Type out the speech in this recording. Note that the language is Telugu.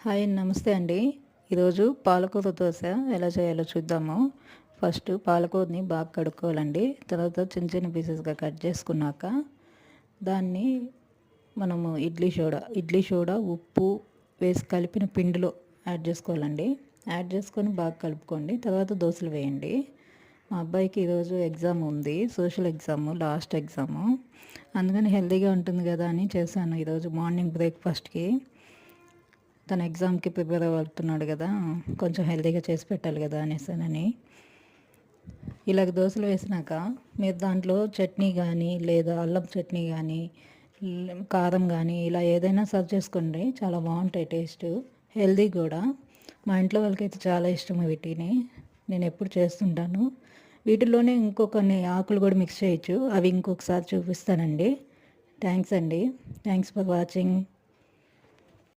హాయ్ నమస్తే అండి. ఈరోజు పాలకూర దోశ ఎలా చేయాలో చూద్దాము. ఫస్ట్ పాలకూరని బాగా కడుక్కోవాలండి. తర్వాత చిన్న చిన్న పీసెస్గా కట్ చేసుకున్నాక దాన్ని మనము ఇడ్లీ సోడా ఉప్పు వేసి కలిపిన పిండిలో యాడ్ చేసుకోవాలండి. యాడ్ చేసుకొని బాగా కలుపుకోండి. తర్వాత దోశలు వేయండి. మా అబ్బాయికి ఈరోజు ఎగ్జామ్ ఉంది, సోషల్ ఎగ్జాము, లాస్ట్ ఎగ్జాము. అందుకని హెల్తీగా ఉంటుంది కదా అని చేశాను ఈరోజు మార్నింగ్ బ్రేక్ఫాస్ట్కి. తన ఎగ్జామ్కి ప్రిపేర్ అవుతున్నాడు కదా, కొంచెం హెల్తీగా చేసి పెట్టాలి కదా అనేసానని. ఇలాగ దోశలు వేసినాక మీరు దాంట్లో చట్నీ కానీ లేదా అల్లం చట్నీ కానీ కారం కానీ ఇలా ఏదైనా సర్వ్ చేసుకోండి. చాలా బాగుంటాయి టేస్ట్, హెల్తీ కూడా. మా ఇంట్లో వాళ్ళకైతే చాలా ఇష్టం వీటిని. నేను ఎప్పుడు చేస్తుంటాను. వీటిలోనే ఇంకొన్ని ఆకులు కూడా మిక్స్ చేయొచ్చు, అవి ఇంకొకసారి చూపిస్తానండి. థ్యాంక్స్ అండి. Thanks for watching.